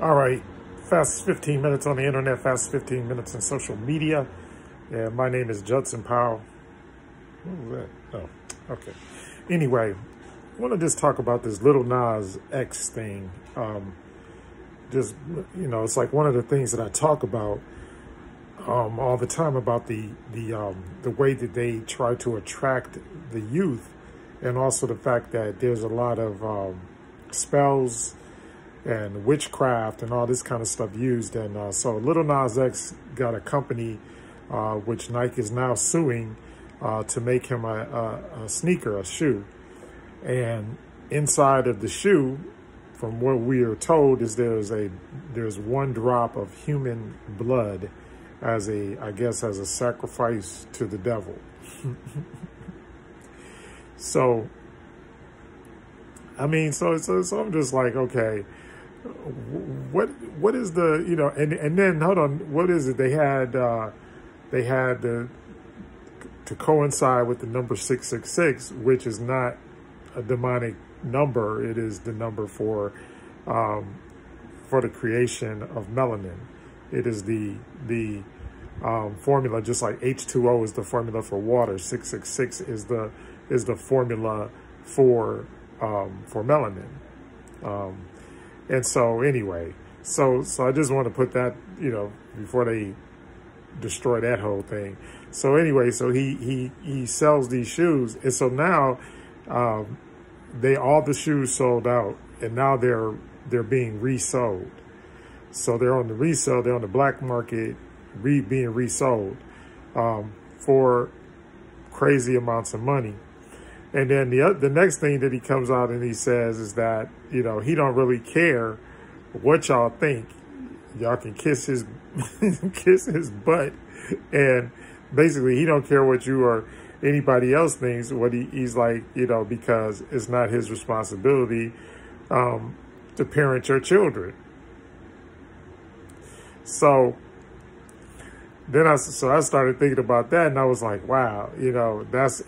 All right, fast 15 minutes on the internet, fast 15 minutes in social media. Yeah, my name is Judson Powell. What was that? Oh, okay. Anyway, I want to just talk about this Lil Nas X thing. Just, it's like one of the things that I talk about all the time about the way that they try to attract the youth, and also the fact that there's a lot of spells and witchcraft and all this kind of stuff used. And so Lil Nas X got a company which Nike is now suing to make him a sneaker, a shoe. And inside of the shoe, from what we are told, is there's one drop of human blood as I guess as a sacrifice to the devil. So I mean, so I'm just like, okay, what is the, and then hold on, what is it? They had to coincide with the number 666, which is not a demonic number. It is the number for the creation of melanin. It is the formula, just like H2O is the formula for water. 666 is the formula for melanin. And so anyway, so I just want to put that, before they destroy that whole thing. So anyway, so he sells these shoes, and so now all the shoes sold out, and now they're being resold. So they're on the resale, they're on the black market, being resold for crazy amounts of money. And then the next thing that he comes out and he says is that, he don't really care what y'all think. Y'all can kiss his kiss his butt, and basically he don't care what you or anybody else thinks. What he's like, because it's not his responsibility to parent your children. So then I started thinking about that, and I was like, wow, that's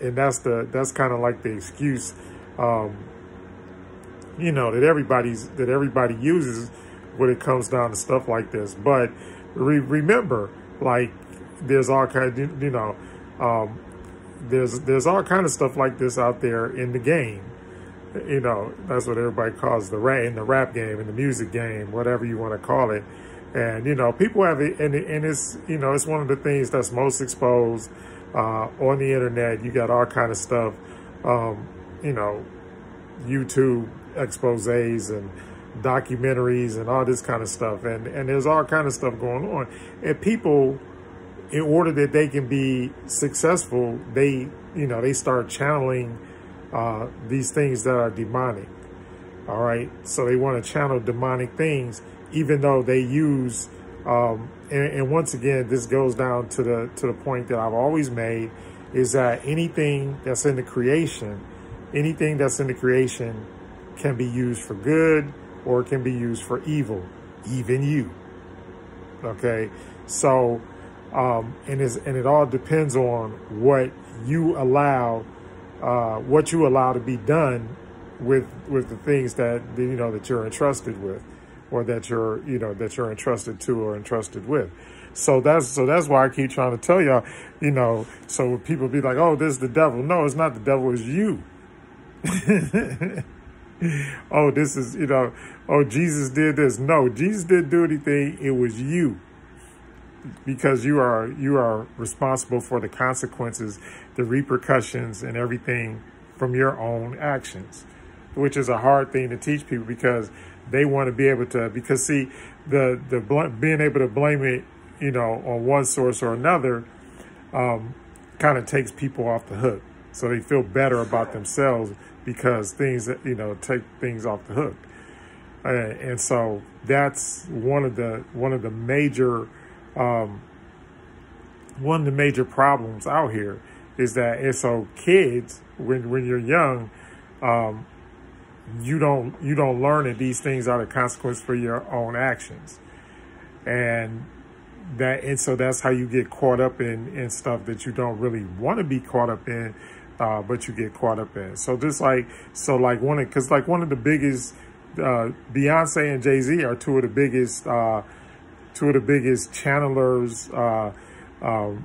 kind of like the excuse, that everybody uses when it comes down to stuff like this. But remember, like, there's all kind of, there's all kind of stuff like this out there in the game. That's what everybody calls in the rap game, in the music game, whatever you want to call it. And, people have it, and it's, it's one of the things that's most exposed on the internet. You got all kind of stuff, YouTube exposés and documentaries and all this kind of stuff. And there's all kind of stuff going on. And people, in order that they can be successful, they start channeling these things that are demonic. All right. So they want to channel demonic things, even though they use, and once again, this goes down to the point that I've always made, is that anything that's in the creation can be used for good, or it can be used for evil, even you. Okay, so and it all depends on what you allow to be done with the things that that you're entrusted with, or that you're entrusted to or entrusted with. So that's why I keep trying to tell y'all, so when people be like, oh, this is the devil. No, it's not the devil, it's you. Oh, this is, oh, Jesus did this. No, Jesus didn't do anything. It was you. Because you are responsible for the consequences, the repercussions, and everything from your own actions, which is a hard thing to teach people, because they want to be able to, because see, being able to blame it, on one source or another, kind of takes people off the hook. So they feel better about themselves because things, take things off the hook. And so that's one of the major problems out here, is that, and so kids, when you're young, you don't learn that these things are the consequence for your own actions, and so that's how you get caught up in stuff that you don't really want to be caught up in, but you get caught up in. So just like, one of the biggest Beyonce and Jay-Z are two of the biggest channelers,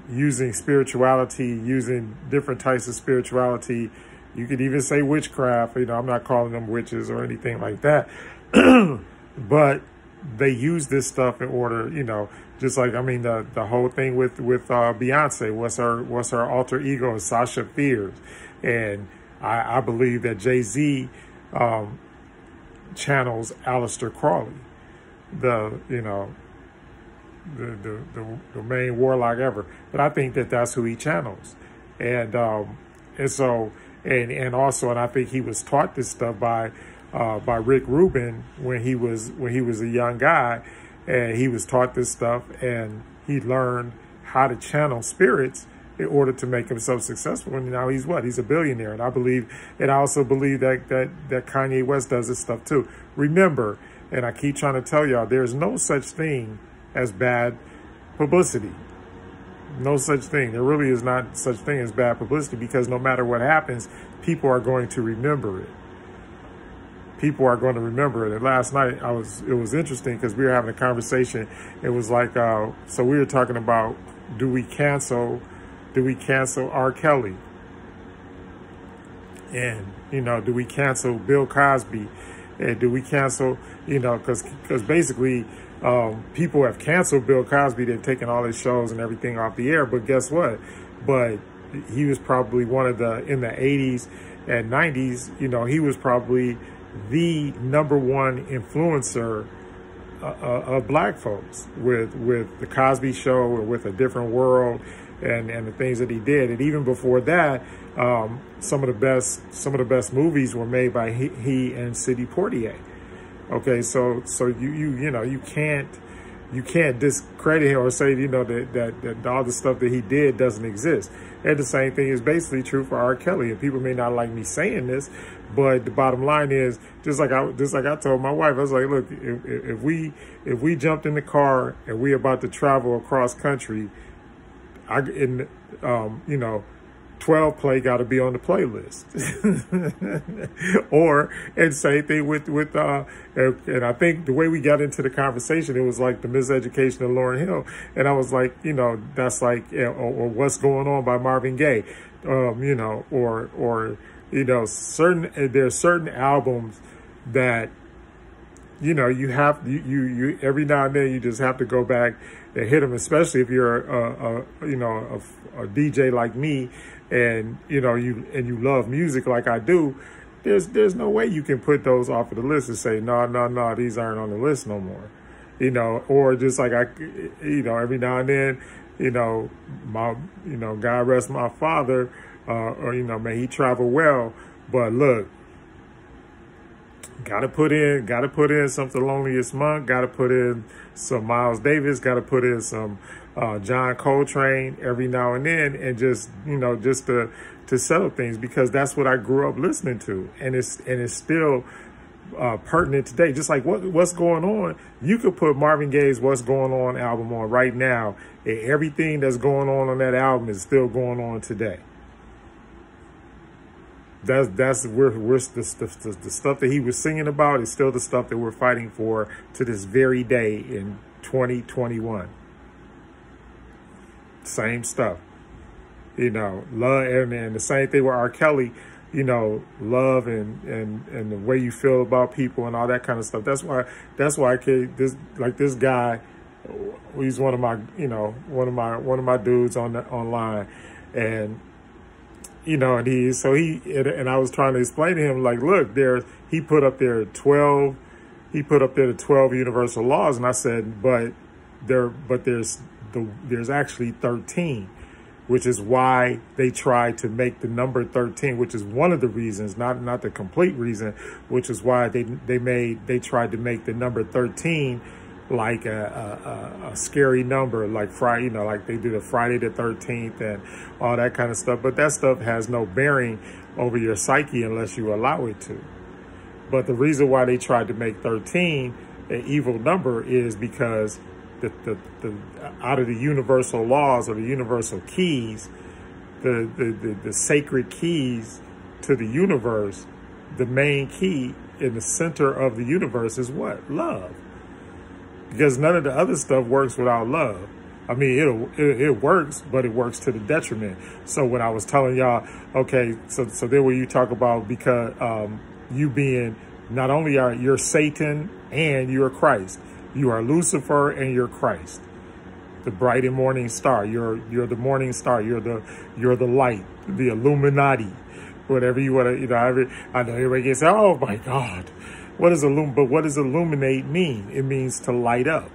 using spirituality, using different types of spirituality. You could even say witchcraft. You know, I'm not calling them witches or anything like that, but they use this stuff in order, you know, just like, I mean, the whole thing with Beyonce, what's her alter ego, Sasha Fierce. And I believe that Jay-Z channels Aleister Crowley, the main warlock ever. But I think that that's who he channels. And so I think he was taught this stuff by Rick Rubin when he was a young guy, and he was taught this stuff, and he learned how to channel spirits in order to make himself successful. And now he's what? He's a billionaire. And I also believe that Kanye West does this stuff too. Remember, and I keep trying to tell y'all, there's no such thing as bad publicity. No such thing. There really is not such thing as bad publicity, because no matter what happens, people are going to remember it. People are going to remember it. And last night, it was interesting because we were having a conversation. It was like, so we were talking about, do we cancel R. Kelly? And, you know, do we cancel Bill Cosby? And do we cancel, you know, because basically people have canceled Bill Cosby. They've taken all his shows and everything off the air. But guess what? But he was probably one of in the 80s and 90s, you know, he was probably the #1 influencer of black folks with the Cosby Show, or with A Different World, and the things that he did. And even before that, some of the best movies were made by he and Sidney Poitier. Okay, so you can't discredit him or say, you know, that all the stuff that he did doesn't exist. And the same thing is basically true for R. Kelly. And people may not like me saying this, but the bottom line is, just like I told my wife, I was like, look, if we jumped in the car and we about to travel across country, 12 play got to be on the playlist. And same thing with and I think the way we got into the conversation, it was like the Miseducation of Lauryn Hill. And I was like, you know, that's like, or What's Going On by Marvin Gaye, you know, or, you know, there's certain albums that, you know, you every now and then you just have to go back and hit them, especially if you're a DJ like me, and you know you love music like I do. There's no way you can put those off of the list and say no, these aren't on the list no more, you know. Or just like every now and then, you know, God rest my father, or you know, may he travel well, but look, Gotta put in something Loneliest Monk, gotta put in some Miles Davis, gotta put in some John Coltrane every now and then, and just, you know, just to settle things, because that's what I grew up listening to, and it's still pertinent today. Just like what's going on, you could put Marvin Gaye's What's Going On album on right now, and everything that's going on that album is still going on today. That's the stuff that he was singing about is still the stuff that we're fighting for to this very day in 2021. Same stuff, you know, love, and the same thing with R. Kelly, you know, love and the way you feel about people and all that kind of stuff. That's why this guy, he's one of my, you know, one of my dudes online, and you know, and I was trying to explain to him, like, look, he put up there 12 universal laws, and I said, but there's actually 13, which is why they tried to make the number 13, which is one of the reasons, not the complete reason, which is why they tried to make the number 13 like a scary number, like Friday, you know, like they do the Friday the 13th and all that kind of stuff. But that stuff has no bearing over your psyche unless you allow it to. But the reason why they tried to make 13 an evil number is because the out of the universal laws or the universal keys, the sacred keys to the universe, the main key in the center of the universe is what? Love. Because none of the other stuff works without love. I mean, it works, but it works to the detriment. So when I was telling y'all, okay, so then when you talk about, because you being, not only are you're Satan and you're Christ, you are Lucifer and you're Christ, the bright and morning star. You're the morning star. You're the light, the Illuminati, whatever you want to. You know, I know everybody gets, oh my God, what does illuminate mean? It means to light up.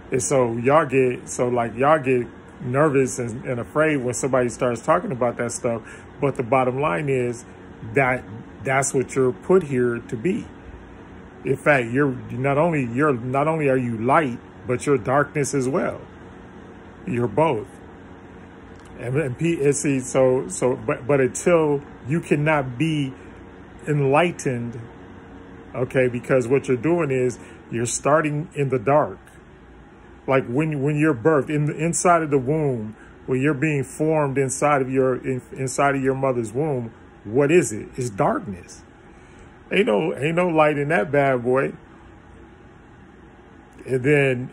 And so y'all get nervous and afraid when somebody starts talking about that stuff. But the bottom line is that's what you're put here to be. In fact, you're not only are you light, but you're darkness as well. You're both. And see, but until you cannot be enlightened, okay, because what you're doing is you're starting in the dark. Like when you're birthed inside of the womb, when you're being formed inside of your mother's womb, what is it? It's darkness. Ain't no light in that bad boy. And then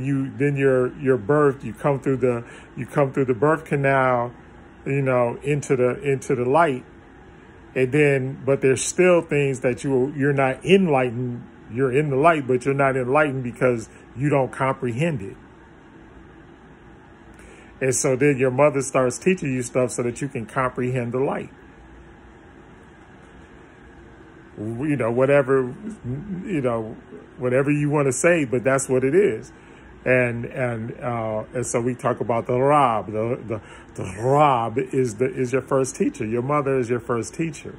you're birthed. You come through the birth canal, you know, into the light. And then, but there's still things that you're not enlightened. You're in the light, but you're not enlightened because you don't comprehend it. And so then your mother starts teaching you stuff so that you can comprehend the light. You know, whatever you want to say, but that's what it is. And so we talk about the Rab. The Rab is your first teacher. Your mother is your first teacher.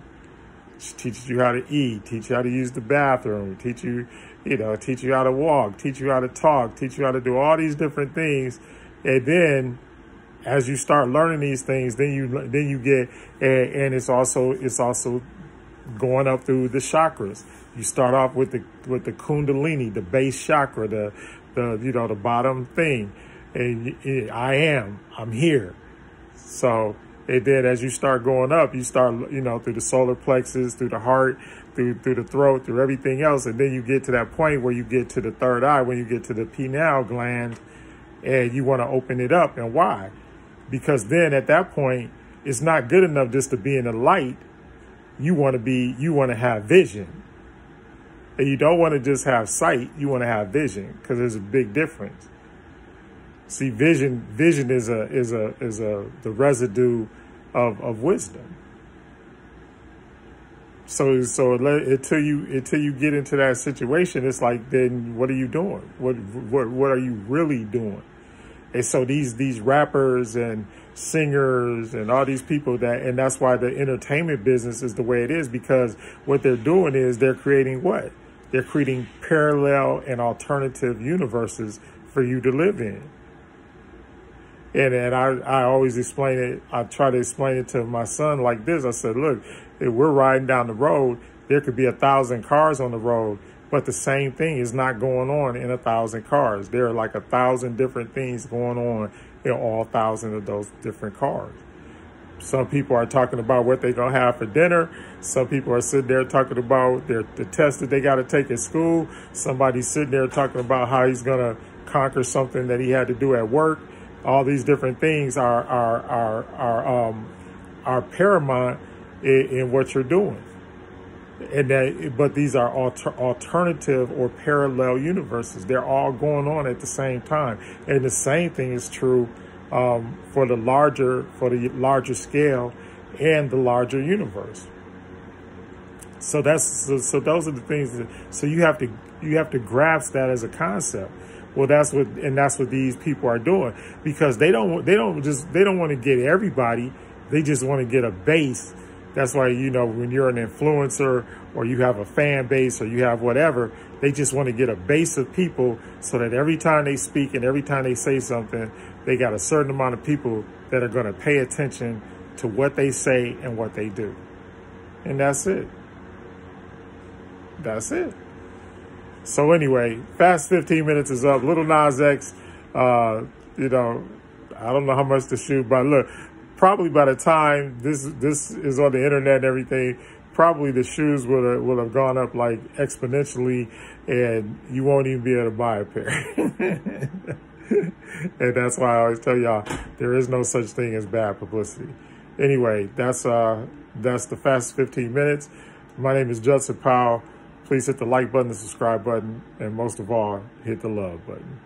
She teaches you how to eat, teach you how to use the bathroom, teach you how to walk, teach you how to talk, teach you how to do all these different things. And then as you start learning these things, then you get, and it's also going up through the chakras. You start off with the Kundalini, the base chakra, the bottom thing. And I'm here. So, and then as you start going up, you start, through the solar plexus, through the heart, through the throat, through everything else. And then you get to that point where you get to the third eye, when you get to the pineal gland, and you want to open it up. And why? Because then at that point, it's not good enough just to be in the light. You want to have vision. And you don't want to just have sight. You want to have vision, because there's a big difference. See, vision is the residue of wisdom. So until you get into that situation, it's like, then what are you doing? What are you really doing? And so these rappers and singers and all these people and that's why the entertainment business is the way it is, because what they're doing is they're creating what? They're creating parallel and alternative universes for you to live in. And I always explain it. I try to explain it to my son like this. I said, look, if we're riding down the road, there could be 1,000 cars on the road, but the same thing is not going on in 1,000 cars. There are like 1,000 different things going on in all 1,000 of those different cars. Some people are talking about what they're going to have for dinner. Some people are sitting there talking about the test that they got to take at school. Somebody's sitting there talking about how he's going to conquer something that he had to do at work. All these different things are paramount in what you're doing, but these are alternative or parallel universes. They're all going on at the same time, and the same thing is true for the larger scale and the larger universe. So those are the things so you have to grasp that as a concept. Well, that's what these people are doing, because they don't want to get everybody. They just want to get a base. That's why, when you're an influencer or you have a fan base or you have whatever, they just want to get a base of people so that every time they speak and every time they say something, they got a certain amount of people that are going to pay attention to what they say and what they do. And that's it. That's it. So anyway, fast 15 minutes is up. Lil Nas X, I don't know how much to shoot, but look, probably by the time this is on the internet and everything, probably the shoes would have gone up like exponentially, and you won't even be able to buy a pair. And that's why I always tell y'all, there is no such thing as bad publicity. Anyway, that's the fast 15 minutes. My name is Judson Powell. Please hit the like button, the subscribe button, and most of all, hit the love button.